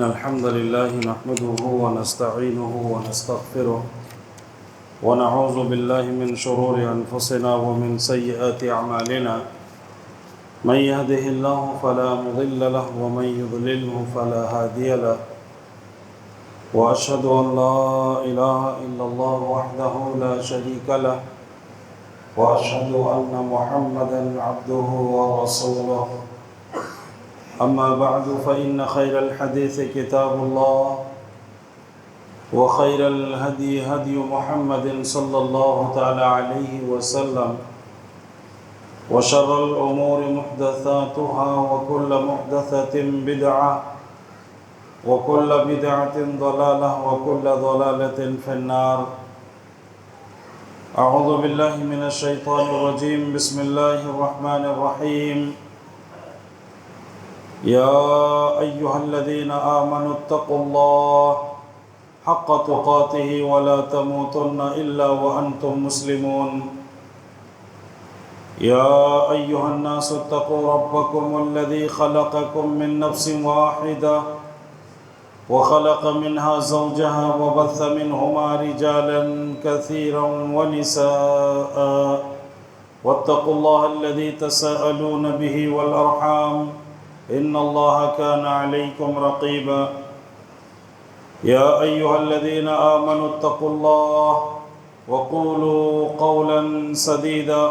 الحمد لله نحمده ونستعينه ونستغفره ونعوذ بالله من شرور أنفسنا ومن سيئات أعمالنا من يهده الله فلا مضل له ومن يضلله فلا هادي له وأشهد أن لا إله إلا الله وحده لا شريك له وأشهد أن محمدا عبده ورسوله أما بعد فإن خير الحديث كتاب الله وخير الهدي هدي محمد صلى الله تعالى عليه وسلم وشر الأمور محدثاتها وكل محدثة بدعة وكل بدعة ضلالة وكل ضلالة في النار. أعوذ بالله من الشيطان الرجيم. بسم الله الرحمن الرحيم. يا أيها الذين آمنوا اتقوا الله حق تقاته ولا تموتن إلا وأنتم مسلمون. يا أيها الناس اتقوا ربكم الذي خلقكم من نفس واحدة وخلق منها زوجها وبث منهما رجالا كثيرا ونساء واتقوا الله الذي تساءلون به والأرحام إن الله كان عليكم رقيبا. يا أيها الذين آمنوا اتقوا الله وقولوا قولا سديدا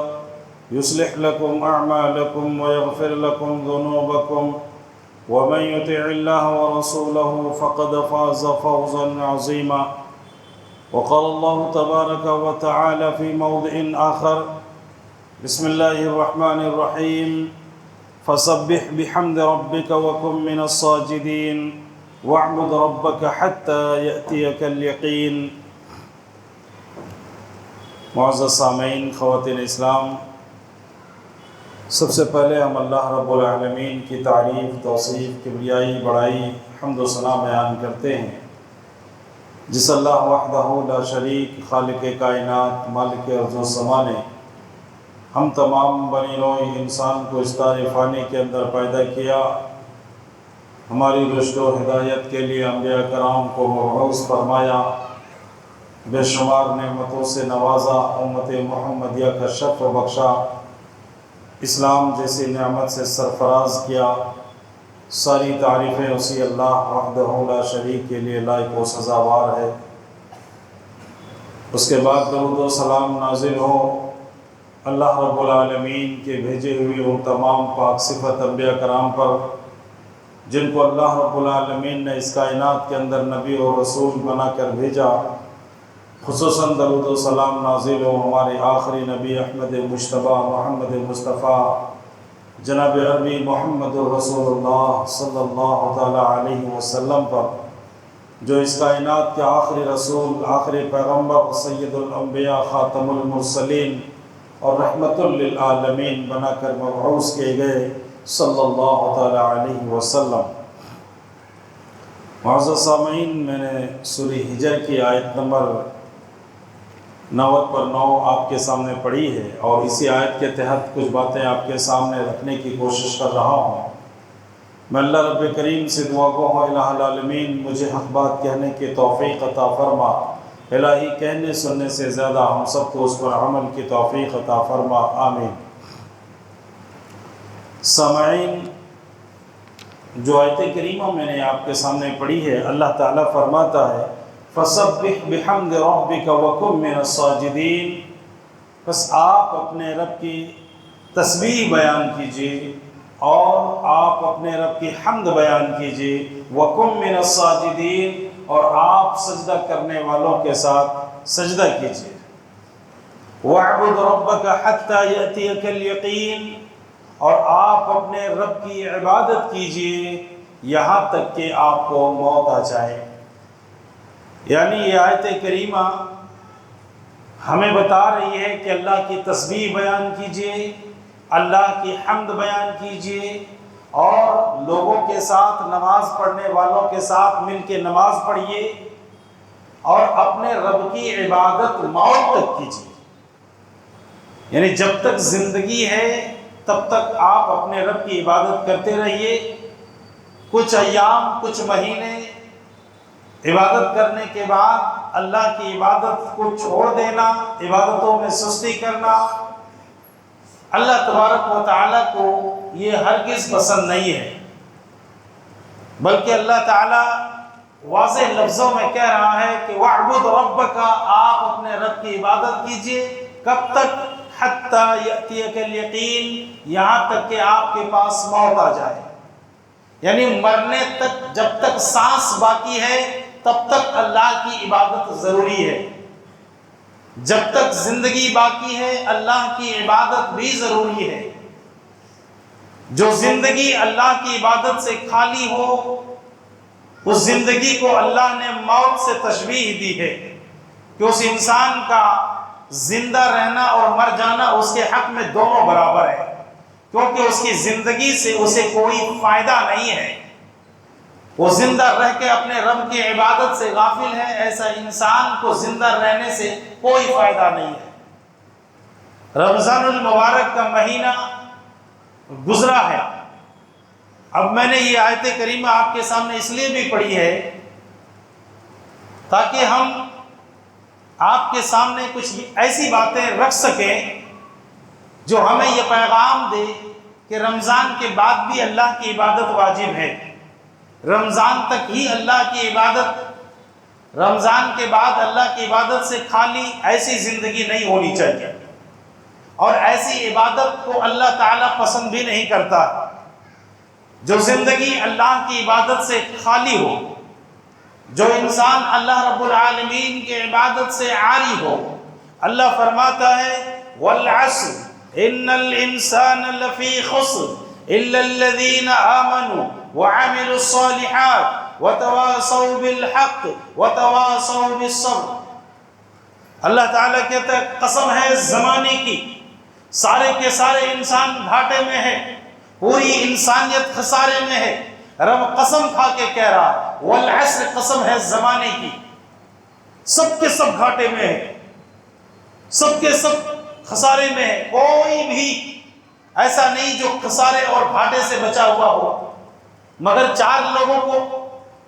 يصلح لكم أعمالكم ويغفر لكم ذنوبكم ومن يطع الله ورسوله فقد فاز فوزا عظيما. وقال الله تبارك وتعالى في موضع آخر. بسم الله الرحمن الرحيم. فسبح بحمد ربك وكن من الساجدين واعبد ربك حتى يأتيك اليقين. معزز سامعین، خواتین اسلام، سب سے پہلے ہم اللہ رب العالمین کی تعریف، توصیف، کبریائی، بڑائی، حمد و ثنا بیان کرتے ہیں، جس اللہ وحدہ لا شریک، خالق کائنات، مالک ارض و سما نے ہم تمام بنی نوع انسان کو اس دار فانی کے اندر پیدا کیا، ہماری رشد و ہدایت کے لیے انبیاء کرام کو مبعوث فرمایا، بے شمار نعمتوں سے نوازا، امت محمدیہ کا شرف و بخشا، اسلام جیسی نعمت سے سرفراز کیا. ساری تعریفیں اسی اللہ وحدہ لا شریک کے لیے لائق و سزاوار ہے. اس کے بعد درود و سلام نازل ہو اللہ رب العالمین کے بھیجے ہوئے ان تمام پاک صفت انبیاء کرام پر جن کو اللہ رب العالمین نے اس کائنات کے اندر نبی اور رسول بنا کر بھیجا. خصوصاً درود و سلام نازل ہو ہمارے آخری نبی احمد مجتبی محمد مصطفیٰ جناب عربی محمد الرسول اللہ صلی اللہ تعالی علیہ وسلم پر، جو اس کائنات کے آخری رسول، آخری پیغمبر، سید الانبیاء، خاتم المرسلین اور رحمت للعالمین بنا کر مبعوث کیے گئے صلی اللہ تعالی علیہ وسلم. معزز سامعین، میں نے سورہ ہجر کی آیت نمبر 90 پر 9 آپ کے سامنے پڑھی ہے، اور اسی آیت کے تحت کچھ باتیں آپ کے سامنے رکھنے کی کوشش کر رہا ہوں. میں اللہ رب کریم سے دعا گو ہوں الہ العالمین مجھے حق بات کہنے کی توفیق عطا فرما. الہی کہنے سننے سے زیادہ ہم سب کو اس پر عمل کی توفیق عطا فرما. آمین. سامعین، جو آیت کریمہ میں نے آپ کے سامنے پڑھی ہے، اللہ تعالیٰ فرماتا ہے فَسَبِّحْ بِحَمْدِ رَبِّكَ وَكُن مِّنَ السَّاجِدِينَ. بس آپ اپنے رب کی تسبیح بیان کیجئے اور آپ اپنے رب کی حمد بیان کیجئے. وَكُن مِّنَ السَّاجِدِينَ، اور آپ سجدہ کرنے والوں کے ساتھ سجدہ کیجئے. وَاعْبُدْ رَبَّكَ حَتَّى يَأْتِيَكَ الْيَقِينُ، اور آپ اپنے رب کی عبادت کیجئے یہاں تک کہ آپ کو موت آ جائے. یعنی یہ آیت کریمہ ہمیں بتا رہی ہے کہ اللہ کی تسبیح بیان کیجئے، اللہ کی حمد بیان کیجئے، اور لوگوں کے ساتھ، نماز پڑھنے والوں کے ساتھ مل کے نماز پڑھیے، اور اپنے رب کی عبادت موت تک کیجئے. یعنی جب تک زندگی ہے تب تک آپ اپنے رب کی عبادت کرتے رہیے. کچھ ایام، کچھ مہینے عبادت کرنے کے بعد اللہ کی عبادت کو چھوڑ دینا، عبادتوں میں سستی کرنا، اللہ تبارک و تعالیٰ کو یہ ہرگز پسند نہیں ہے، بلکہ اللہ تعالیٰ واضح لفظوں میں کہہ رہا ہے کہ وَاعْبُدْ رَبَّكَ، آپ اپنے رب کی عبادت کیجئے، کب تک؟ حَتَّى يَأْتِيَكَ الْيَقِينُ، یہاں تک کہ آپ کے پاس موت آ جائے، یعنی مرنے تک، جب تک سانس باقی ہے تب تک اللہ کی عبادت ضروری ہے، جب تک زندگی باقی ہے اللہ کی عبادت بھی ضروری ہے۔ جو زندگی اللہ کی عبادت سے خالی ہو، اس زندگی کو اللہ نے موت سے تشبیہ دی ہے کہ اس انسان کا زندہ رہنا اور مر جانا اس کے حق میں دونوں برابر ہے، کیونکہ اس کی زندگی سے اسے کوئی فائدہ نہیں ہے، وہ زندہ رہ کے اپنے رب کی عبادت سے غافل ہے، ایسا انسان کو زندہ رہنے سے کوئی فائدہ نہیں ہے۔ رمضان المبارک کا مہینہ گزرا ہے، اب میں نے یہ آیت کریمہ آپ کے سامنے اس لیے بھی پڑھی ہے تاکہ ہم آپ کے سامنے کچھ ایسی باتیں رکھ سکیں جو ہمیں یہ پیغام دے کہ رمضان کے بعد بھی اللہ کی عبادت واجب ہے، رمضان تک ہی اللہ کی عبادت، رمضان کے بعد اللہ کی عبادت سے خالی ایسی زندگی نہیں ہونی چاہیے، اور ایسی عبادت کو اللہ تعالیٰ پسند بھی نہیں کرتا۔ جو زندگی اللہ کی عبادت سے خالی ہو، جو انسان اللہ رب العالمین کی عبادت سے عاری ہو، اللہ فرماتا ہے وَالْعَصْرِ إِنَّ الْإِنسَانَ لَفِي خُسْرٍ إِلَّا الَّذِينَ آمَنُوا وَعَمِلُوا الصَّالِحَاتِ وَتَوَاصَوْا بِالْحَقِّ وَتَوَاصَوْا بِالصَّبْرِ۔ اللہ تعالیٰ کہتا ہے قسم ہے زمانے کی، سارے کے سارے انسان گھاٹے میں ہے، پوری انسانیت خسارے میں ہے، رب قسم کھا کے کہہ رہا والعصر، قسم ہے زمانے کی، سب کے سب گھاٹے میں ہے، سب کے سب خسارے میں ہے، کوئی بھی ایسا نہیں جو خسارے اور گھاٹے سے بچا ہوا ہو، مگر چار لوگوں کو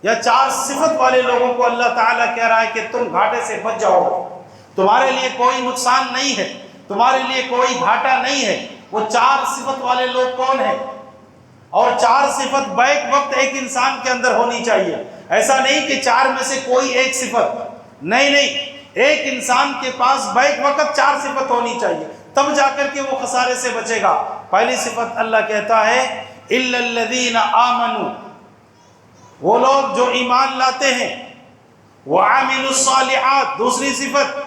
یا چار صفت والے لوگوں کو اللہ تعالیٰ کہہ رہا ہے کہ تم گھاٹے سے بچ جاؤ، تمہارے لیے کوئی نقصان نہیں ہے، تمہارے لیے کوئی گھاٹا نہیں ہے۔ وہ چار صفت والے لوگ کون ہیں؟ اور چار صفت بیک وقت ایک انسان کے اندر ہونی چاہیے، ایسا نہیں کہ چار میں سے کوئی ایک صفت، نہیں، ایک انسان کے پاس بیک وقت چار صفت ہونی چاہیے، تب جا کر کے وہ خسارے سے بچے گا۔ پہلی صفت اللہ کہتا ہے اِلَّا الَّذِينَ آمَنُوا، وہ لوگ جو ایمان لاتے ہیں، وَعَمِلُوا الصَّالِحَاتِ، دوسری صفت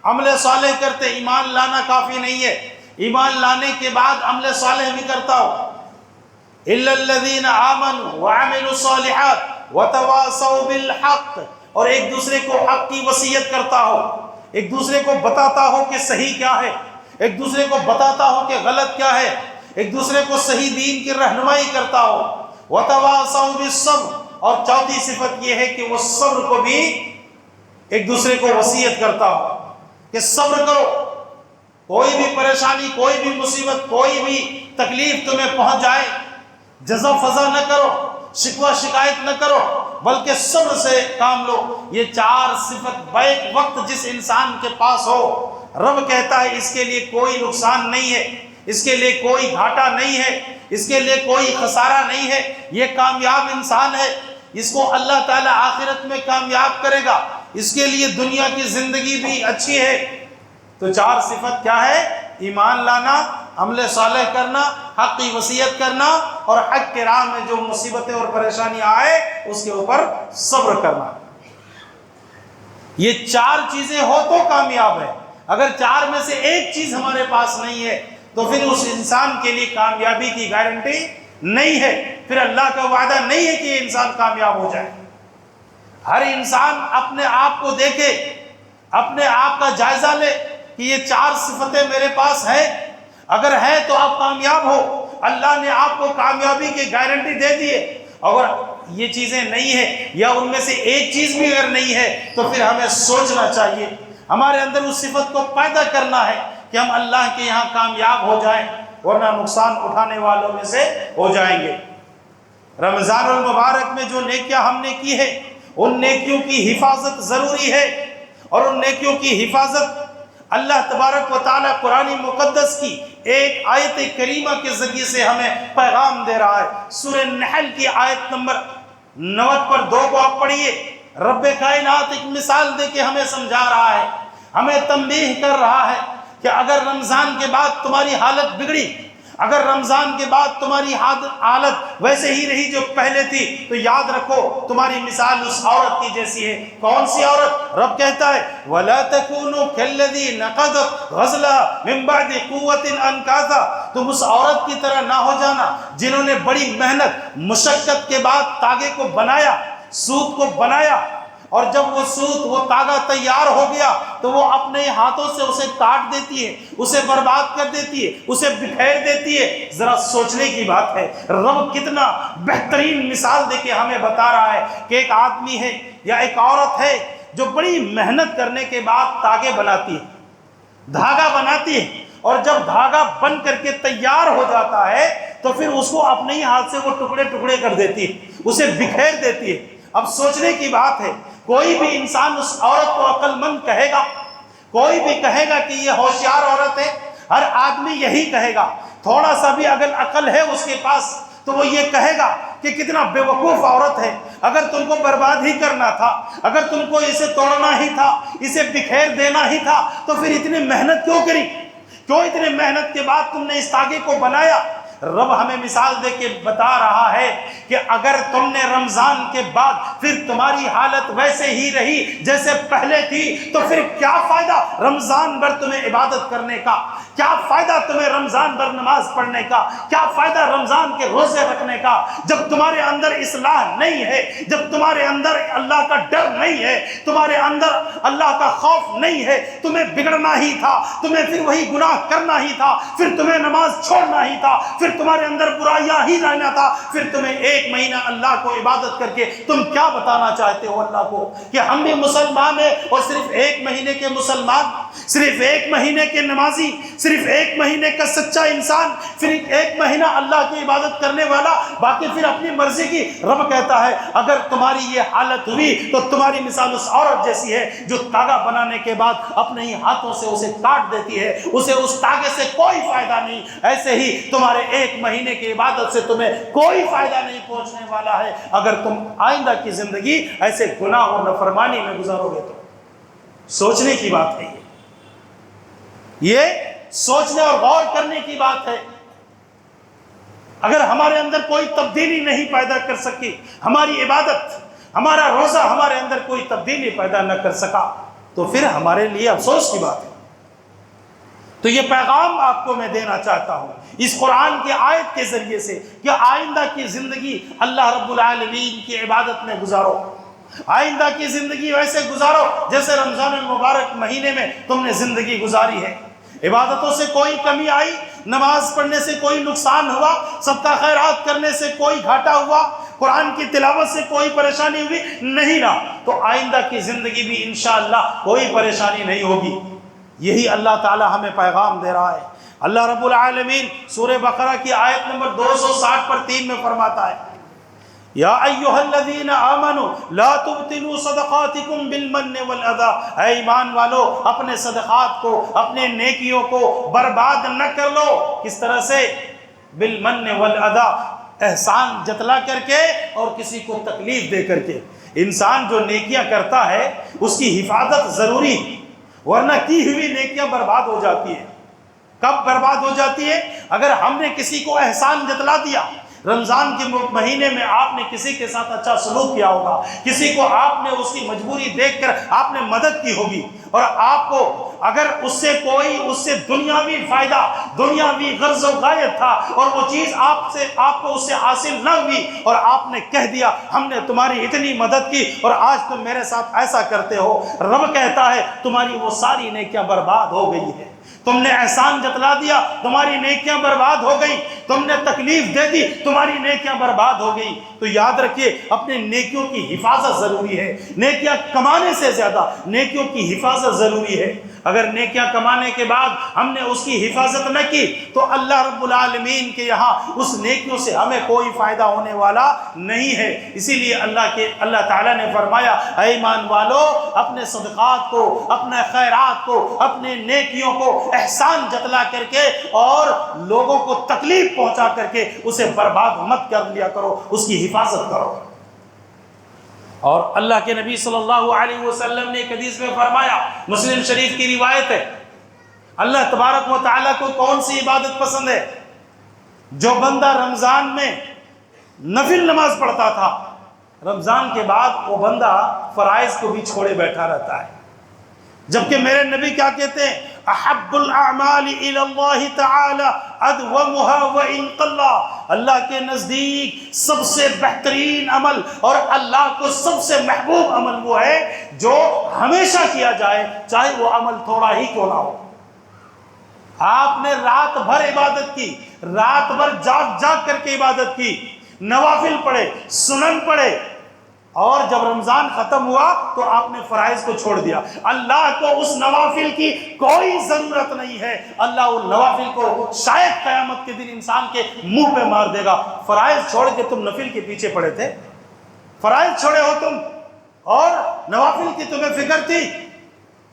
عمل صالح کرتے، ایمان لانا کافی نہیں ہے، ایمان لانے کے بعد عمل صالح بھی کرتا ہو، إِلَّا الَّذِينَ آمَنُوا وَعَمِلُوا الصَّالِحَاتِ وَتَوَاصَوْا بِالْحَقِّ، اور ایک دوسرے کو حق کی وصیت کرتا ہو، ایک دوسرے کو بتاتا ہو کہ صحیح کیا ہے، ایک دوسرے کو بتاتا ہو کہ غلط کیا ہے، ایک دوسرے کو صحیح دین کی رہنمائی کرتا ہو، وَتَوَاصَوْا بِالصَّبْرِ، اور چوتھی صفت یہ ہے کہ وہ صبر کو بھی ایک دوسرے کو وصیت کرتا ہو کہ صبر کرو، کوئی بھی پریشانی، کوئی بھی مصیبت، کوئی بھی تکلیف تمہیں پہنچ جائے، جزا فضا نہ کرو، شکوہ شکایت نہ کرو، بلکہ صبر سے کام لو۔ یہ چار صفت بیک وقت جس انسان کے پاس ہو، رب کہتا ہے اس کے لیے کوئی نقصان نہیں ہے، اس کے لیے کوئی گھاٹا نہیں ہے، اس کے لیے کوئی خسارہ نہیں ہے، یہ کامیاب انسان ہے، اس کو اللہ تعالیٰ آخرت میں کامیاب کرے گا، اس کے لیے دنیا کی زندگی بھی اچھی ہے۔ تو چار صفت کیا ہے؟ ایمان لانا، عمل صالح کرنا، حق کی وصیت کرنا، اور حق کے راہ میں جو مصیبتیں اور پریشانیاں آئے اس کے اوپر صبر کرنا۔ یہ چار چیزیں ہو تو کامیاب ہے، اگر چار میں سے ایک چیز ہمارے پاس نہیں ہے تو پھر اس انسان کے لیے کامیابی کی گارنٹی نہیں ہے، پھر اللہ کا وعدہ نہیں ہے کہ یہ انسان کامیاب ہو جائے۔ ہر انسان اپنے آپ کو دیکھے، اپنے آپ کا جائزہ لے کہ یہ چار صفتیں میرے پاس ہیں، اگر ہے تو آپ کامیاب ہو، اللہ نے آپ کو کامیابی کی گارنٹی دے دی ہے، اگر یہ چیزیں نہیں ہیں یا ان میں سے ایک چیز بھی اگر نہیں ہے تو پھر ہمیں سوچنا چاہیے، ہمارے اندر اس صفت کو پیدا کرنا ہے کہ ہم اللہ کے یہاں کامیاب ہو جائیں، ورنہ نقصان اٹھانے والوں میں سے ہو جائیں گے۔ رمضان المبارک میں جو نیکیاں ہم نے کی ہے ان نیکیوں کی حفاظت ضروری ہے، اور ان نیکیوں کی حفاظت اللہ تبارک و تعالیٰ قرآن مقدس کی ایک آیت کریمہ کے ذریعے سے ہمیں پیغام دے رہا ہے۔ سورہ نحل کی آیت نمبر 90 پر 2 کو آپ پڑھیے۔ رب کائنات ایک مثال دے کے ہمیں سمجھا رہا ہے، ہمیں تنبیہ کر رہا ہے کہ اگر رمضان کے بعد تمہاری حالت بگڑی، اگر رمضان کے بعد تمہاری حالت ویسے ہی رہی جو پہلے تھی، تو یاد رکھو تمہاری مثال اس عورت کی جیسی ہے۔ کون سی عورت؟ رب کہتا ہے وَلَا تَكُونُوا كَالَّذِي نَقَضَتْ غَزْلَهَا مِن بَعْدِ قُوَّةٍ أَنْكَاثًا، تم اس عورت کی طرح نہ ہو جانا جنہوں نے بڑی محنت مشقت کے بعد تاگے کو بنایا، سوت کو بنایا، اور جب وہ سوت وہ تاگا تیار ہو گیا تو وہ اپنے ہاتھوں سے اسے کاٹ دیتی ہے، اسے برباد کر دیتی ہے، اسے بکھیر دیتی ہے۔ ذرا سوچنے کی بات ہے، رب کتنا بہترین مثال دے کے ہمیں بتا رہا ہے کہ ایک آدمی ہے یا ایک عورت ہے جو بڑی محنت کرنے کے بعد تاگے بناتی ہے، دھاگا بناتی ہے، اور جب دھاگا بن کر کے تیار ہو جاتا ہے تو پھر اس کو اپنے ہی ہاتھ سے وہ ٹکڑے ٹکڑے کر دیتی ہے، اسے بکھیر دیتی ہے۔ اب سوچنے کی بات ہے، کوئی بھی انسان اس عورت کو عقل مند کہے گا، کوئی بھی کہے گا کہ یہ ہوشیار عورت ہے، ہر آدمی یہی کہے گا۔ تھوڑا سا بھی اگر عقل ہے اس کے پاس تو وہ یہ کہے گا کہ کتنا بے وقوف عورت ہے، اگر تم کو برباد ہی کرنا تھا، اگر تم کو اسے توڑنا ہی تھا، اسے بکھیر دینا ہی تھا، تو پھر اتنی محنت کیوں کری؟ کیوں اتنے محنت کے بعد تم نے اس تاگے کو بنایا؟ رب ہمیں مثال دے کے بتا رہا ہے کہ اگر تم نے رمضان کے بعد پھر تمہاری حالت ویسے ہی رہی جیسے پہلے تھی، تو پھر کیا فائدہ رمضان بھر تمہیں عبادت کرنے کا؟ کیا فائدہ تمہیں رمضان بھر نماز پڑھنے کا؟ کیا فائدہ رمضان کے روزے رکھنے کا جب تمہارے اندر اصلاح نہیں ہے، جب تمہارے اندر اللہ کا ڈر نہیں ہے، تمہارے اندر اللہ کا خوف نہیں ہے؟ تمہیں بگڑنا ہی تھا، تمہیں پھر وہی گناہ کرنا ہی تھا، پھر تمہیں نماز چھوڑنا ہی تھا، پھر تمہارے اندر برائیاں ہی رہنا تھا، پھر تمہیں 1 مہینہ اللہ کو عبادت کر کے تم کیا بتانا چاہتے ہو اللہ کو کہ ہم بھی مسلمان ہیں، اور صرف 1 مہینے کے مسلمان، صرف 1 مہینے کے نمازی، صرف 1 مہینے کا سچا انسان، پھر 1 مہینہ اللہ کی عبادت کرنے والا، باقی پھر اپنی مرضی کی۔ رب کہتا ہے اگر تمہاری یہ حالت ہوئی تو تمہاری مثال اس عورت جیسی ہے جو تاگا بنانے کے بعد اپنے ہی ہاتھوں سے اسے کاٹ دیتی ہے، اسے اس تاگے سے کوئی فائدہ نہیں۔ ایسے ہی تمہارے 1 مہینے کی عبادت سے تمہیں کوئی فائدہ نہیں پہنچنے والا ہے اگر تم آئندہ کی زندگی ایسے گناہ اور نافرمانی میں گزارو گے تو۔ سوچنے کی بات ہے، یہ سوچنے اور غور کرنے کی بات ہے۔ اگر ہمارے اندر کوئی تبدیلی نہیں پیدا کر سکی، ہماری عبادت، ہمارا روزہ ہمارے اندر کوئی تبدیلی پیدا نہ کر سکا، تو پھر ہمارے لیے افسوس کی بات ہے۔ تو یہ پیغام آپ کو میں دینا چاہتا ہوں اس قرآن کی آیت کے ذریعے سے کہ آئندہ کی زندگی اللہ رب العالمین کی عبادت میں گزارو، آئندہ کی زندگی ویسے گزارو جیسے رمضان المبارک مہینے میں تم نے زندگی گزاری ہے۔ عبادتوں سے کوئی کمی آئی، نماز پڑھنے سے کوئی نقصان ہوا، صدقہ خیرات کرنے سے کوئی گھاٹا ہوا، قرآن کی تلاوت سے کوئی پریشانی ہوئی نہیں نا، تو آئندہ کی زندگی بھی انشاءاللہ کوئی پریشانی نہیں ہوگی۔ یہی اللہ تعالی ہمیں پیغام دے رہا ہے۔ اللہ رب العالمین سورہ بقرہ کی آیت نمبر 260 پر 3 میں فرماتا ہے یا ایھا الذین آمنوا لا تبطلوا صدقاتکم بالمن والاذی، اے ایمان والو اپنے صدقات کو، اپنے نیکیوں کو برباد نہ کر لو۔ کس طرح سے؟ بالمن والاذی، احسان جتلا کر کے اور کسی کو تکلیف دے کر کے۔ انسان جو نیکیاں کرتا ہے اس کی حفاظت ضروری ہے، ورنہ کی ہوئی نیکیاں برباد ہو جاتی ہیں۔ کب برباد ہو جاتی ہے؟ اگر ہم نے کسی کو احسان جتلا دیا، رمضان کے مہینے میں آپ نے کسی کے ساتھ اچھا سلوک کیا ہوگا، کسی کو آپ نے اس کی مجبوری دیکھ کر آپ نے مدد کی ہوگی، اور آپ کو اگر اس سے دنیاوی فائدہ، دنیاوی غرض و غایت تھا، اور وہ چیز آپ کو اس سے حاصل نہ ہوئی، اور آپ نے کہہ دیا ہم نے تمہاری اتنی مدد کی اور آج تم میرے ساتھ ایسا کرتے ہو، رب کہتا ہے تمہاری وہ ساری نیکیاں برباد ہو گئی ہے۔ تم نے احسان جتلا دیا، تمہاری نیکیاں برباد ہو گئی، تم نے تکلیف دے دی، تمہاری نیکیاں برباد ہو گئی۔ تو یاد رکھیے اپنے نیکیوں کی حفاظت ضروری ہے، نیکیاں کمانے سے زیادہ نیکیوں کی حفاظت ضروری ہے۔ اگر نیکیاں کمانے کے بعد ہم نے اس کی حفاظت نہ کی تو اللہ رب العالمین کے یہاں اس نیکیوں سے ہمیں کوئی فائدہ ہونے والا نہیں ہے۔ اسی لیے اللہ تعالیٰ نے فرمایا، اے ایمان والو، اپنے صدقات کو، اپنے خیرات کو، اپنے نیکیوں کو احسان جتلا کر کے اور لوگوں کو تکلیف پہنچا کر کے اسے برباد مت کر لیا کرو، اس کی حفاظت کرو۔ اور اللہ کے نبی صلی اللہ علیہ وسلم نے ایک حدیث میں فرمایا، مسلم شریف کی روایت ہے، اللہ تبارک و تعالیٰ کو کون سی عبادت پسند ہے؟ جو بندہ رمضان میں نفل نماز پڑھتا تھا، رمضان کے بعد وہ بندہ فرائض کو بھی چھوڑے بیٹھا رہتا ہے۔ جبکہ میرے نبی کیا کہتے ہیں؟ احب الاعمال الی اللہ تعالی ادومها وان قل، اللہ کے نزدیک سب سے بہترین عمل اور اللہ کو سب سے محبوب عمل وہ ہے جو ہمیشہ کیا جائے، چاہے وہ عمل تھوڑا ہی کیوں نہ ہو۔ آپ نے رات بھر عبادت کی، رات بھر جاگ کر کے عبادت کی، نوافل پڑھے، سنن پڑھے، اور جب رمضان ختم ہوا تو آپ نے فرائض کو چھوڑ دیا۔ اللہ کو اس نوافل کی کوئی ضرورت نہیں ہے، اللہ ان نوافل کو شاید قیامت کے دن انسان کے منہ پہ مار دے گا۔ فرائض چھوڑ کے تم نفل کے پیچھے پڑے تھے، فرائض چھوڑے ہو تم اور نوافل کی تمہیں فکر تھی۔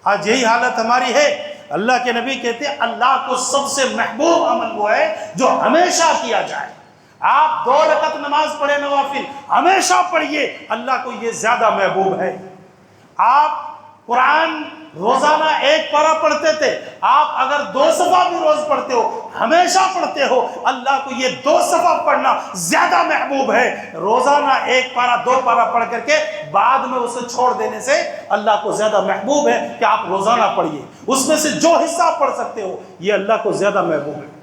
آج یہی حالت ہماری ہے۔ اللہ کے نبی کہتے ہیں اللہ کو سب سے محبوب عمل وہ ہے جو ہمیشہ کیا جائے۔ آپ 2 رکعت نماز پڑھے نوافل، ہمیشہ پڑھیے، اللہ کو یہ زیادہ محبوب ہے۔ آپ قرآن روزانہ 1 پارہ پڑھتے تھے، آپ اگر 2 صفحہ بھی روز پڑھتے ہو، ہمیشہ پڑھتے ہو، اللہ کو یہ 2 صفحہ پڑھنا زیادہ محبوب ہے۔ روزانہ 1 پارہ 2 پارہ پڑھ کر کے بعد میں اسے چھوڑ دینے سے اللہ کو زیادہ محبوب ہے کہ آپ روزانہ پڑھیے، اس میں سے جو حصہ پڑھ سکتے ہو یہ اللہ کو زیادہ محبوب ہے۔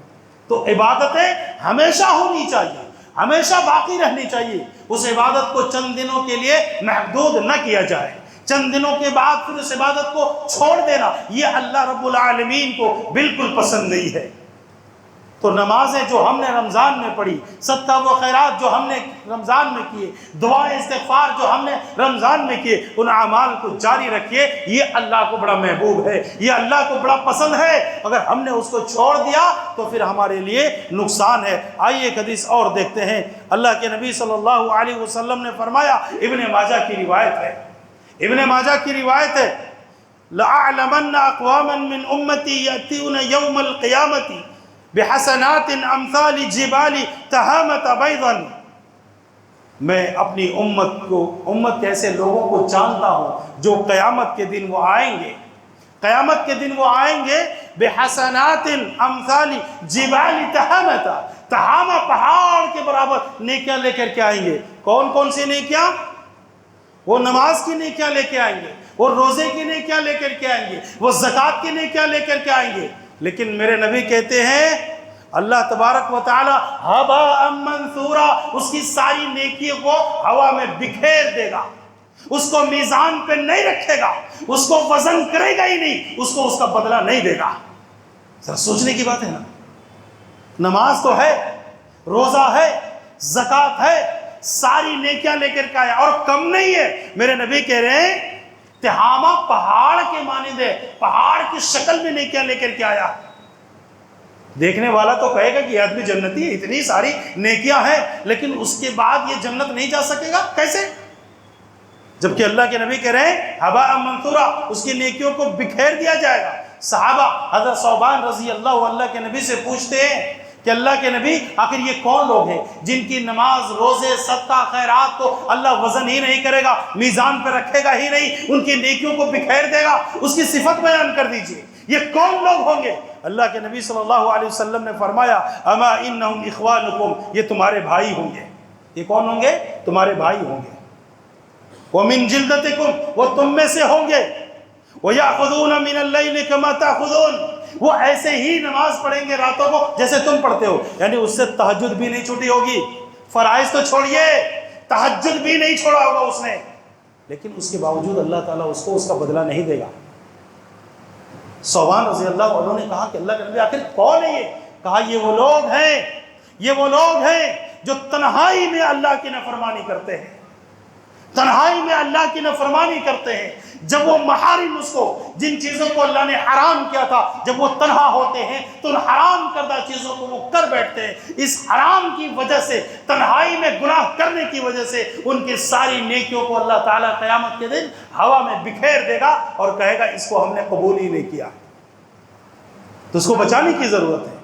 تو عبادتیں ہمیشہ ہونی چاہیے، ہمیشہ باقی رہنی چاہیے۔ اس عبادت کو چند دنوں کے لیے محدود نہ کیا جائے، چند دنوں کے بعد پھر اس عبادت کو چھوڑ دینا یہ اللہ رب العالمین کو بالکل پسند نہیں ہے۔ تو نمازیں جو ہم نے رمضان میں پڑھی، صدقہ و خیرات جو ہم نے رمضان میں کیے، دعائیں استغفار جو ہم نے رمضان میں کیے، ان اعمال کو جاری رکھیے، یہ اللہ کو بڑا محبوب ہے، یہ اللہ کو بڑا پسند ہے۔ اگر ہم نے اس کو چھوڑ دیا تو پھر ہمارے لیے نقصان ہے۔ آئیے ایک حدیث اور دیکھتے ہیں۔ اللہ کے نبی صلی اللہ علیہ وسلم نے فرمایا، ابن ماجہ کی روایت ہے، ابن ماجہ کی روایت ہے، لَأَعْلَمَنَّ أَقْوَامًا مِّنْ أُمَّتِي يَأْتِونَ يَوْمَ الْقِيَامَةِ بحسنات امثال جبال تہامۃ بیضا، میں اپنی امت کے ایسے لوگوں کو جانتا ہوں جو قیامت کے دن وہ آئیں گے، قیامت کے دن وہ آئیں گے بحسنات امثال جبال تہامۃ، تہامہ پہاڑ کے برابر نیکیاں لے کر کے آئیں گے۔ کون کون سی نیکیاں؟ وہ نماز کی نیکیاں لے کے آئیں گے، وہ روزے کی نیکیاں لے کر کے آئیں گے، وہ زکوٰۃ کی نیکیاں لے کر کے آئیں گے۔ لیکن میرے نبی کہتے ہیں اللہ تبارک و تعالی ہباء منثورا، اس کی ساری نیکیوں کو ہوا میں بکھیر دے گا، اس کو میزان پہ نہیں رکھے گا، اس کو وزن کرے گا ہی نہیں، اس کو اس کا بدلہ نہیں دے گا۔ ذرا سوچنے کی بات ہے نا، نماز تو ہے، روزہ ہے، زکوٰۃ ہے، ساری نیکیاں لے کر کے آیا اور کم نہیں ہے۔ میرے نبی کہہ رہے ہیں تہامہ پہاڑ کے مانند ہے، پہاڑ کی شکل میں نیکیاں لے کر کے آیا۔ دیکھنے والا تو کہے گا کہ یہ آدمی جنتی ہے، اتنی ساری نیکیاں ہیں لیکن اس کے بعد یہ جنت نہیں جا سکے گا، کیسے؟ جبکہ اللہ کے نبی کہہ رہے ہیں ہباء منثورا، اس کی نیکیوں کو بکھیر دیا جائے گا۔ صحابہ حضرت ثوبان رضی اللہ کے نبی سے پوچھتے ہیں کہ اللہ کے نبی آخر یہ کون لوگ ہیں جن کی نماز، روزے، صدقہ، خیرات کو اللہ وزن ہی نہیں کرے گا، میزان پہ رکھے گا ہی نہیں، ان کی نیکیوں کو بکھیر دے گا، اس کی صفت بیان کر دیجئے، یہ کون لوگ ہوں گے؟ اللہ کے نبی صلی اللہ علیہ وسلم نے فرمایا اما انہم اخوانکم، یہ تمہارے بھائی ہوں گے۔ یہ کون ہوں گے؟ تمہارے بھائی ہوں گے۔ ومن جلدتکم، وہ تم میں سے ہوں گے۔ وَيَأْخُذُونَ مِنَ اللَّيْلِ كَمَا تَأْخُذُونَ، وہ ایسے ہی نماز پڑھیں گے راتوں کو جیسے تم پڑھتے ہو، یعنی اس سے تہجد بھی نہیں چھوٹی ہوگی، فرائض تو چھوڑیے، تہجد بھی نہیں چھوڑا ہوگا اس نے، لیکن اس کے باوجود اللہ تعالیٰ اس کو اس کا بدلہ نہیں دے گا۔ صوبان رضی اللہ عنہ نے کہا کہ اللہ کے نبی آخر کون ہے یہ؟ کہا یہ وہ لوگ ہیں جو تنہائی میں اللہ کی نافرمانی کرتے ہیں، تنہائی میں اللہ کی نافرمانی کرتے ہیں۔ جب وہ محارم، اس کو جن چیزوں کو اللہ نے حرام کیا تھا، جب وہ تنہا ہوتے ہیں تو ان حرام کردہ چیزوں کو وہ کر بیٹھتے ہیں۔ اس حرام کی وجہ سے، تنہائی میں گناہ کرنے کی وجہ سے ان کی ساری نیکیوں کو اللہ تعالیٰ قیامت کے دن ہوا میں بکھیر دے گا اور کہے گا اس کو ہم نے قبول ہی نہیں کیا۔ تو اس کو بچانے کی ضرورت ہے،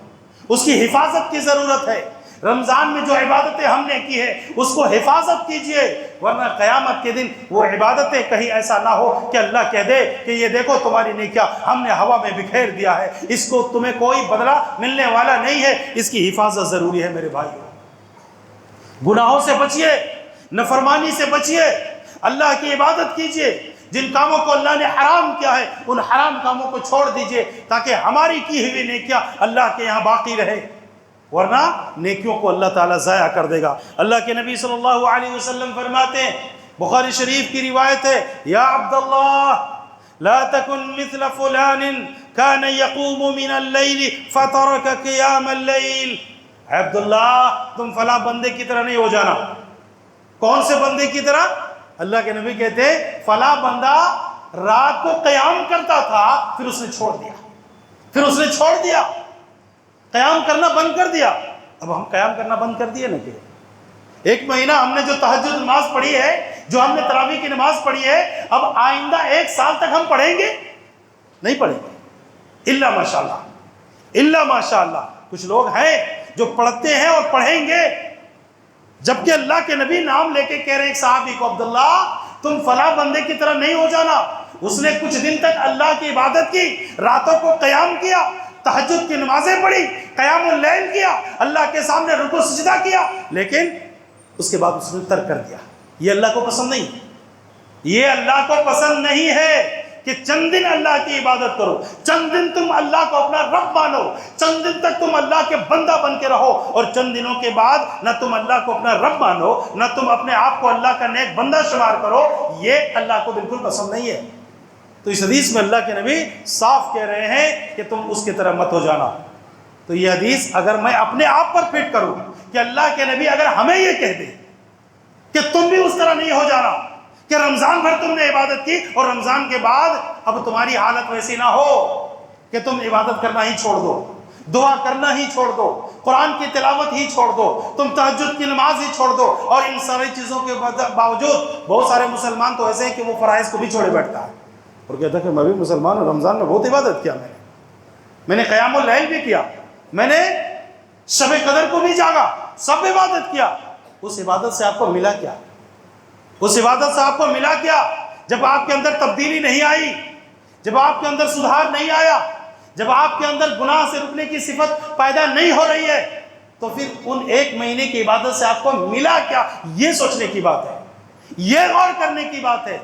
اس کی حفاظت کی ضرورت ہے۔ رمضان میں جو عبادتیں ہم نے کی ہے اس کو حفاظت کیجئے، ورنہ قیامت کے دن وہ عبادتیں کہیں ایسا نہ ہو کہ اللہ کہہ دے کہ یہ دیکھو تمہاری نیکیاں ہم نے ہوا میں بکھیر دیا ہے، اس کو تمہیں کوئی بدلہ ملنے والا نہیں ہے۔ اس کی حفاظت ضروری ہے میرے بھائیو۔ گناہوں سے بچیے، نافرمانی سے بچیے، اللہ کی عبادت کیجئے۔ جن کاموں کو اللہ نے حرام کیا ہے ان حرام کاموں کو چھوڑ دیجئے تاکہ ہماری کی ہوئی نیکیاں اللہ کے یہاں باقی رہے، ورنہ نیکیوں کو اللہ تعالیٰ ضائع کر دے گا۔ اللہ کے نبی صلی اللہ علیہ وسلم فرماتے ہیں، بخاری شریف کی روایت ہے، یا عبداللہ لا تکن مثل فلان کان یقوم من اللیل فترک قیام اللیل۔ عبداللہ تم فلاں بندے کی طرح نہیں ہو جانا۔ کون سے بندے کی طرح؟ اللہ کے نبی کہتے ہیں فلاں بندہ رات کو قیام کرتا تھا، پھر اس نے چھوڑ دیا، قیام کرنا بند کر دیا۔ اب ہم قیام کرنا بند کر دیے نا کہ ایک مہینہ ہم نے جو تہجد نماز پڑھی ہے، جو ہم نے تراویح کی نماز پڑھی ہے، اب آئندہ 1 سال تک ہم پڑھیں گے؟ نہیں پڑھیں گے، الا ماشاء اللہ۔ کچھ لوگ ہیں جو پڑھتے ہیں اور پڑھیں گے، جبکہ اللہ کے نبی نام لے کے کہہ رہے ہیں ایک صحابی کو، عبداللہ تم فلاں بندے کی طرح نہیں ہو جانا، اس نے کچھ دن تک اللہ کی عبادت کی، راتوں کو قیام کیا، تہجد کی نمازیں پڑھی، قیام اللیل کیا، اللہ کے سامنے رکوع سجدہ کیا، لیکن اس کے بعد اس نے ترک کر دیا۔ یہ اللہ کو پسند نہیں، یہ اللہ کو پسند نہیں ہے کہ چند دن اللہ کی عبادت کرو، چند دن تم اللہ کو اپنا رب مانو، چند دن تک تم اللہ کے بندہ بن کے رہو، اور چند دنوں کے بعد نہ تم اللہ کو اپنا رب مانو، نہ تم اپنے آپ کو اللہ کا نیک بندہ شمار کرو۔ یہ اللہ کو بالکل پسند نہیں ہے۔ تو اس حدیث میں اللہ کے نبی صاف کہہ رہے ہیں کہ تم اس کی طرح مت ہو جانا۔ تو یہ حدیث اگر میں اپنے آپ پر فٹ کروں کہ اللہ کے نبی اگر ہمیں یہ کہہ دے کہ تم بھی اس طرح نہیں ہو جانا، کہ رمضان بھر تم نے عبادت کی اور رمضان کے بعد اب تمہاری حالت ویسی نہ ہو کہ تم عبادت کرنا ہی چھوڑ دو، دعا کرنا ہی چھوڑ دو، قرآن کی تلاوت ہی چھوڑ دو، تم تہجد کی نماز ہی چھوڑ دو، اور ان ساری چیزوں کے باوجود بہت سارے مسلمان تو ایسے ہیں کہ وہ فرائض کو بھی چھوڑے بیٹھتا ہے اور کہتا ہے کہ میں بھی مسلمان ہوں، رمضان میں بہت عبادت کیا، میں نے قیام اللیل بھی کیا، میں نے شب قدر کو بھی جاگا، سب عبادت کیا۔ اس عبادت سے آپ کو ملا کیا؟ اس عبادت سے آپ کو ملا کیا؟ جب آپ کے اندر تبدیلی نہیں آئی، جب آپ کے اندر سدھار نہیں آیا، جب آپ کے اندر گناہ سے رکنے کی صفت پیدا نہیں ہو رہی ہے، تو پھر ان 1 مہینے کی عبادت سے آپ کو ملا کیا؟ یہ سوچنے کی بات ہے، یہ غور کرنے کی بات ہے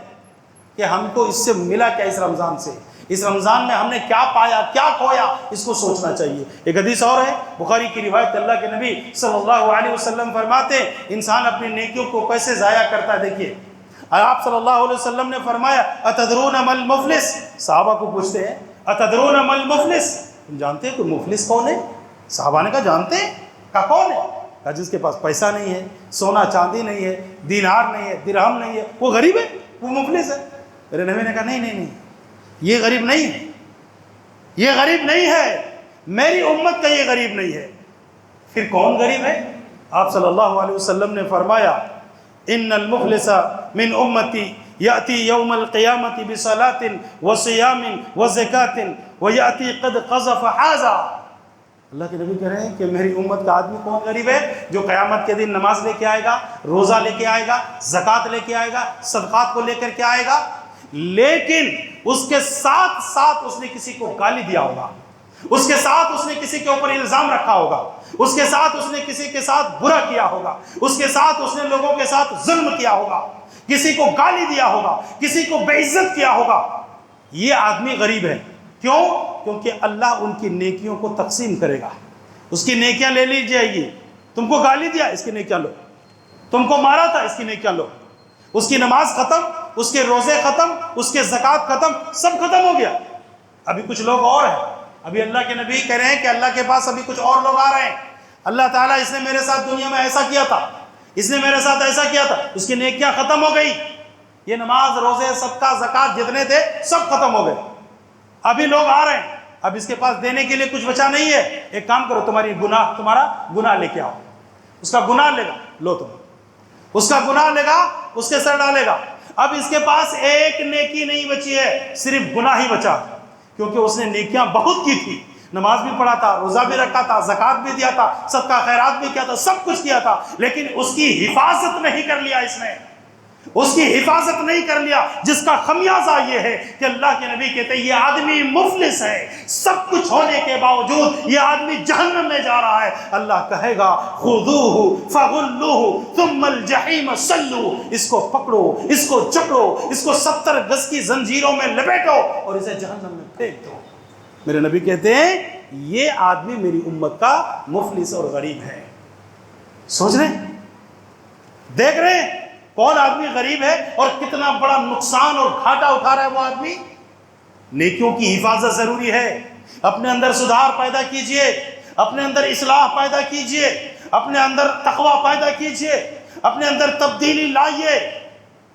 کہ ہم کو اس سے ملا کیا، اس رمضان سے، اس رمضان میں ہم نے کیا پایا، کیا کھویا، اس کو سوچنا چاہیے۔ ایک حدیث اور ہے بخاری کی روایت، اللہ کے نبی صلی اللہ علیہ وسلم فرماتے ہیں انسان اپنی نیکیوں کو کیسے ضائع کرتا ہے۔ دیکھیے آپ صلی اللہ علیہ وسلم نے فرمایا اتدرون ما المفلس، صحابہ کو پوچھتے ہیں اتدرون ما المفلس، تم جانتے ہیں کہ مفلس کون ہے؟ صحابہ نے کہا جانتے ہیں، کہا کون ہے؟ کہا جس کے پاس پیسہ نہیں ہے، سونا چاندی نہیں ہے، دینار نہیں ہے، درہم نہیں ہے، وہ غریب ہے، وہ مفلس ہے۔ میرے نبی نے کہا نہیں، یہ غریب نہیں ہے، یہ غریب نہیں ہے، میری امت کا یہ غریب نہیں ہے۔ پھر کون غریب ہے؟ آپ صلی اللہ علیہ وسلم نے فرمایا ان المفلس من امتی یاتی یوم القیامت بصلاۃ وصیام وزکاۃ ویاتی قد قذف حاذا۔ اللہ کے نبی کہہ رہے ہیں کہ میری امت کا آدمی کون غریب ہے؟ جو قیامت کے دن نماز لے کے آئے گا، روزہ لے کے آئے گا، زکوٰۃ لے کے آئے گا، صدقات کو لے کر کے آئے گا، لیکن اس کے ساتھ ساتھ اس نے کسی کو گالی دیا ہوگا، اس کے ساتھ اس نے کسی کے اوپر الزام رکھا ہوگا، اس کے ساتھ اس نے کسی کے ساتھ برا کیا ہوگا، اس کے ساتھ اس نے لوگوں کے ساتھ ظلم کیا ہوگا، کسی کو گالی دیا ہوگا، کسی کو بے عزت کیا ہوگا۔ یہ آدمی غریب ہے۔ کیوں؟ کیونکہ اللہ ان کی نیکیوں کو تقسیم کرے گا، اس کی نیکیاں لے لی جائے گی۔ تم کو گالی دیا، اس کی نیکیاں لو، تم کو مارا تھا، اس کی نیکیاں لو، اس کی نماز ختم، اس کے روزے ختم، اس کے زکوٰۃ ختم، سب ختم ہو گیا، ابھی کچھ لوگ اور ہیں. ابھی اللہ کے نبی کہہ رہے ہیں کہ اللہ کے پاس ابھی کچھ اور لوگ آ رہے ہیں. اللہ تعالیٰ اس نے میرے ساتھ دنیا میں ایسا کیا تھا, اس نے میرے ساتھ ایسا کیا تھا, اس کی نیکیاں ختم ہو گئی, یہ نماز روزے صدقہ زکوٰۃ جتنے تھے سب ختم ہو گئے. ابھی لوگ آ رہے ہیں, اب اس کے پاس دینے کے لیے کچھ بچا نہیں ہے. ایک کام کرو, تمہارا گناہ لے کے آؤ. اس کا گناہ لے گا, لو تم, اس کا گناہ لے گا, اس کے سر ڈالے گا. اب اس کے پاس ایک نیکی نہیں بچی ہے, صرف گناہ ہی بچا, کیونکہ اس نے نیکیاں بہت کی تھی. نماز بھی پڑھا تھا, روزہ بھی رکھا تھا, زکوٰۃ بھی دیا تھا, صدقہ خیرات بھی کیا تھا, سب کچھ کیا تھا, لیکن اس کی حفاظت نہیں کر لیا. اس نے اس کی حفاظت نہیں کر لیا, جس کا خمیازہ یہ ہے کہ اللہ کے نبی کہتے ہیں یہ آدمی مفلس ہے. سب کچھ ہونے کے باوجود یہ آدمی جہنم میں جا رہا ہے. اللہ کہے گا خذوہ فغلوہ ثم الجحیم صلوا, اس کو پکڑو, اس کو جکڑو, اس کو 70 گز کی زنجیروں میں لپیٹو اور اسے جہنم میں پھینک دو. میرے نبی کہتے ہیں یہ آدمی میری امت کا مفلس اور غریب ہے. سوچ رہے ہیں, دیکھ رہے ہیں کون آدمی غریب ہے اور کتنا بڑا نقصان اور گھاٹا اٹھا رہا ہے وہ آدمی. نیکیوں کی حفاظت ضروری ہے. اپنے اندر سدھار پیدا کیجئے, اپنے اندر اصلاح پیدا کیجئے, اپنے اندر تقوی پیدا کیجئے, اپنے اندر تبدیلی لائیے.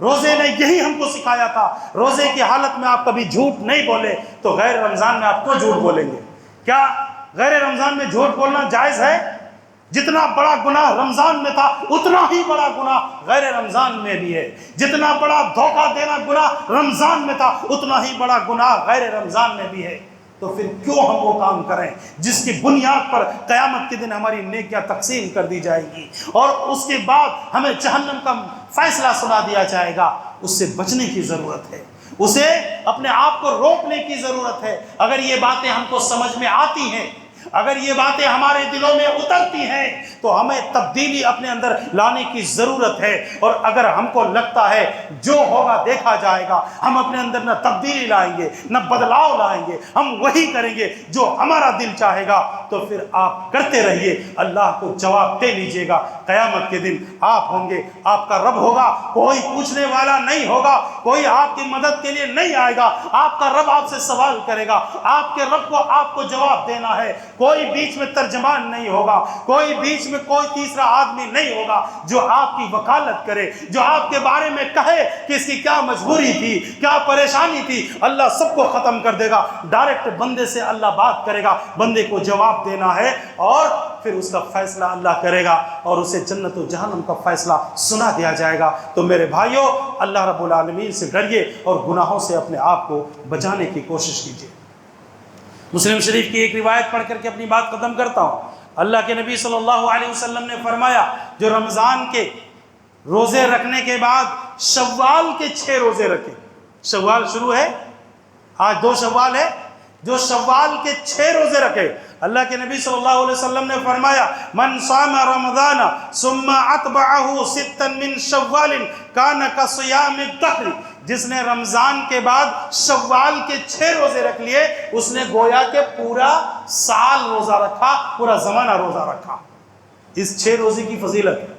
روزے نے یہی ہم کو سکھایا تھا. روزے کی حالت میں آپ کبھی جھوٹ نہیں بولے تو غیر رمضان میں آپ کو جھوٹ بولیں گے. کیا غیر رمضان میں جھوٹ بولنا جائز ہے؟ جتنا بڑا گناہ رمضان میں تھا اتنا ہی بڑا گناہ غیر رمضان میں بھی ہے. جتنا بڑا دھوکہ دینا گناہ رمضان میں تھا اتنا ہی بڑا گناہ غیر رمضان میں بھی ہے. تو پھر کیوں ہم وہ کام کریں جس کی بنیاد پر قیامت کے دن ہماری نیکیاں تقسیم کر دی جائے گی اور اس کے بعد ہمیں جہنم کا فیصلہ سنا دیا جائے گا. اس سے بچنے کی ضرورت ہے, اسے اپنے آپ کو روکنے کی ضرورت ہے. اگر یہ باتیں ہم کو سمجھ میں آتی ہیں, اگر یہ باتیں ہمارے دلوں میں اترتی ہیں تو ہمیں تبدیلی اپنے اندر لانے کی ضرورت ہے. اور اگر ہم کو لگتا ہے جو ہوگا دیکھا جائے گا, ہم اپنے اندر نہ تبدیلی لائیں گے نہ بدلاؤ لائیں گے, ہم وہی کریں گے جو ہمارا دل چاہے گا, تو پھر آپ کرتے رہیے, اللہ کو جواب دے لیجئے گا. قیامت کے دن آپ ہوں گے, آپ کا رب ہوگا, کوئی پوچھنے والا نہیں ہوگا, کوئی آپ کی مدد کے لیے نہیں آئے گا. آپ کا رب آپ سے سوال کرے گا, آپ کے رب کو آپ کو جواب دینا ہے. کوئی بیچ میں ترجمان نہیں ہوگا, کوئی بیچ میں کوئی تیسرا آدمی نہیں ہوگا جو آپ کی وکالت کرے, جو آپ کے بارے میں کہے کہ اس کی کیا مجبوری تھی, کیا پریشانی تھی. اللہ سب کو ختم کر دے گا. ڈائریکٹ بندے سے اللہ بات کرے گا, بندے کو جواب دینا ہے اور پھر اس کا فیصلہ اللہ کرے گا اور اسے جنت و جہنم کا فیصلہ سنا دیا جائے گا. تو میرے بھائیوں, اللہ رب العالمین سے ڈریے اور گناہوں سے اپنے آپ کو بچانے کی کوشش کیجیے. مسلم شریف کی ایک روایت پڑھ کر کے اپنی بات ختم کرتا ہوں. اللہ کے نبی صلی اللہ علیہ وسلم نے فرمایا جو رمضان کے روزے رکھنے کے بعد شوال کے 6 روزے رکھے, شوال شروع ہے, آج 2 شوال ہے, جو شوال کے 6 روزے رکھے, اللہ کے نبی صلی اللہ علیہ وسلم نے فرمایا من صام رمضان ثم اتبعه 6 من شوال كان كصيام الدهر, جس نے رمضان کے بعد شوال کے 6 روزے رکھ لیے اس نے گویا کہ پورا سال روزہ رکھا, پورا زمانہ روزہ رکھا. اس 6 روزے کی فضیلت ہے.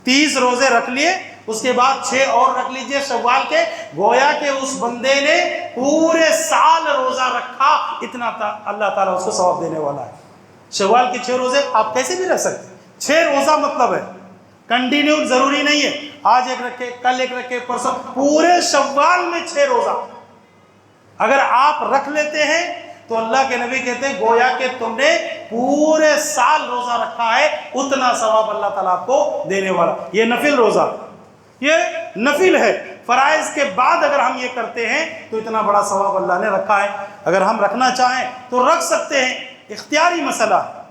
30 روزے رکھ لیے, اس کے بعد 6 اور رکھ لیجئے شوال کے, گویا کہ اس بندے نے پورے سال روزہ رکھا. اتنا اللہ تعالیٰ اس کو ثواب دینے والا ہے. شوال کے 6 روزے آپ کیسے بھی رکھ سکتے. 6 روزہ مطلب ہے کنٹینیو, ضروری نہیں ہے آج ایک رکھے کل ایک رکھے پرسوں, پورے شوال میں 6 روزہ اگر آپ رکھ لیتے ہیں تو اللہ کے نبی کہتے ہیں گویا کہ تم نے پورے سال روزہ رکھا ہے, اتنا ثواب اللہ تعالیٰ آپ کو دینے والا. یہ نفل روزہ, یہ نفل ہے. فرائض کے بعد اگر ہم یہ کرتے ہیں تو اتنا بڑا ثواب اللہ نے رکھا ہے. اگر ہم رکھنا چاہیں تو رکھ سکتے ہیں, اختیاری مسئلہ ہے,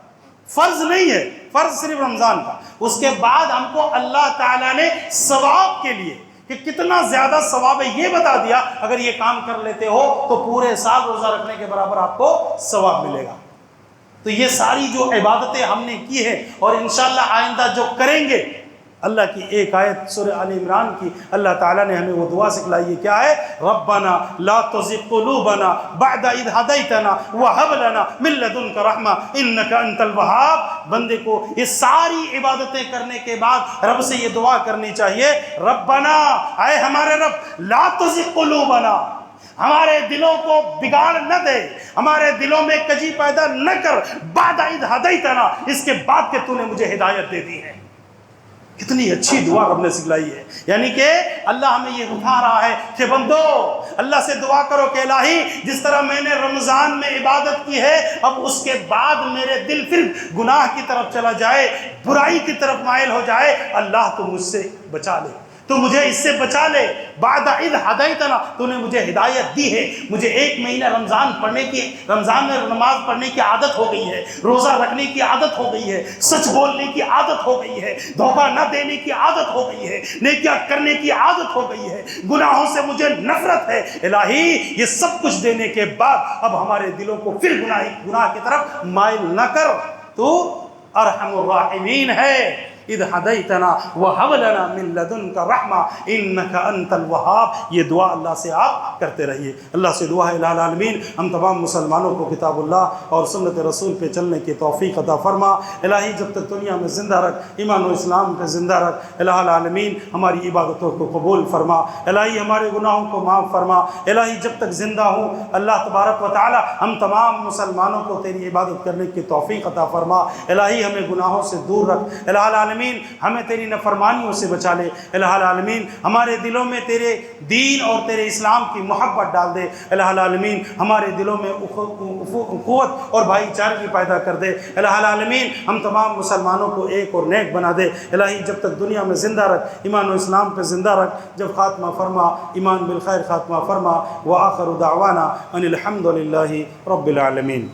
فرض نہیں ہے. فرض صرف رمضان کا, اس کے بعد ہم کو اللہ تعالیٰ نے ثواب کے لیے کہ کتنا زیادہ ثواب ہے یہ بتا دیا. اگر یہ کام کر لیتے ہو تو پورے سال روزہ رکھنے کے برابر آپ کو ثواب ملے گا. تو یہ ساری جو عبادتیں ہم نے کی ہیں اور انشاءاللہ آئندہ جو کریں گے, اللہ کی ایک آیت سورہ آل عمران کی اللہ تعالیٰ نے ہمیں وہ دعا سکھلائی ہے. کیا ہے؟ ربنا لا تزغ قلوبنا بعد اذ ہدیتنا وہب لنا من لدنک رحمہ انک انت الوہاب. بندے کو یہ ساری عبادتیں کرنے کے بعد رب سے یہ دعا کرنی چاہیے, ربنا, اے ہمارے رب, لا تزغ قلوبنا, ہمارے دلوں کو بگاڑ نہ دے، ہمارے دلوں میں کجی پیدا نہ کر، بعد اذ ہدیتنا، اس کے بعد کہ تو نے مجھے ہدایت دے دی ہے۔ کتنی اچھی دعا رب نے سکھلائی ہے، یعنی کہ اللہ ہمیں یہ بتا رہا ہے کہ بندو اللہ سے دعا کرو کہ الہی جس طرح میں نے رمضان میں عبادت کی ہے، اب اس کے بعد میرے دل پھر گناہ کی طرف چلا جائے، برائی کی طرف مائل ہو جائے، اللہ تو مجھ سے بچا لے، تو مجھے اس سے بچا لے۔ بعد اذ ہدیتنا، تو نے مجھے ہدایت دی ہے، مجھے ایک مہینہ رمضان میں نماز پڑھنے کی عادت ہو گئی ہے، روزہ رکھنے کی عادت ہو گئی ہے، سچ بولنے کی عادت ہو گئی ہے، دھوکہ نہ دینے کی عادت ہو گئی ہے، نیکیاں کرنے کی عادت ہو گئی ہے، گناہوں سے مجھے نفرت ہے۔ الہی یہ سب کچھ دینے کے بعد اب ہمارے دلوں کو پھر گناہ کی طرف مائل نہ کر، تو ارحم الراحمین ہے۔ اذ ہدیتنا وہب لنا من لدنک رحمہ انک انت الوہاب، یہ دعا اللہ سے آپ کرتے رہیے۔ اللہ سے دعا ہے الہ العالمین ہم تمام مسلمانوں کو کتاب اللہ اور سنت رسول پہ چلنے کی توفیق عطا فرما۔ الہی جب تک دنیا میں زندہ رکھ، ایمان و اسلام پہ زندہ رکھ، الہ العالمین ہماری عبادتوں کو قبول فرما، الہی ہمارے گناہوں کو معاف فرما۔ الہی جب تک زندہ ہوں اللہ تبارک و تعالی ہم تمام مسلمانوں کو تیری عبادت کرنے کی توفیق عطا فرما۔ الہی ہمیں گناہوں سے دور رکھ، الہ العالمین ہمیں تیری نافرمانیوں سے بچا لے، الہ العالمین ہمارے دلوں میں تیرے دین اور تیرے اسلام کی محبت ڈال دے، الہ العالمین ہمارے دلوں میں قوت اور بھائی چارگی پیدا کر دے، الہ العالمین ہم تمام مسلمانوں کو ایک اور نیک بنا دے۔ الہی جب تک دنیا میں زندہ رکھ، ایمان و اسلام پہ زندہ رکھ، جب خاتمہ فرما ایمان بالخیر خاتمہ فرما۔ وآخر دعوانا ان الحمد للہ رب العالمین۔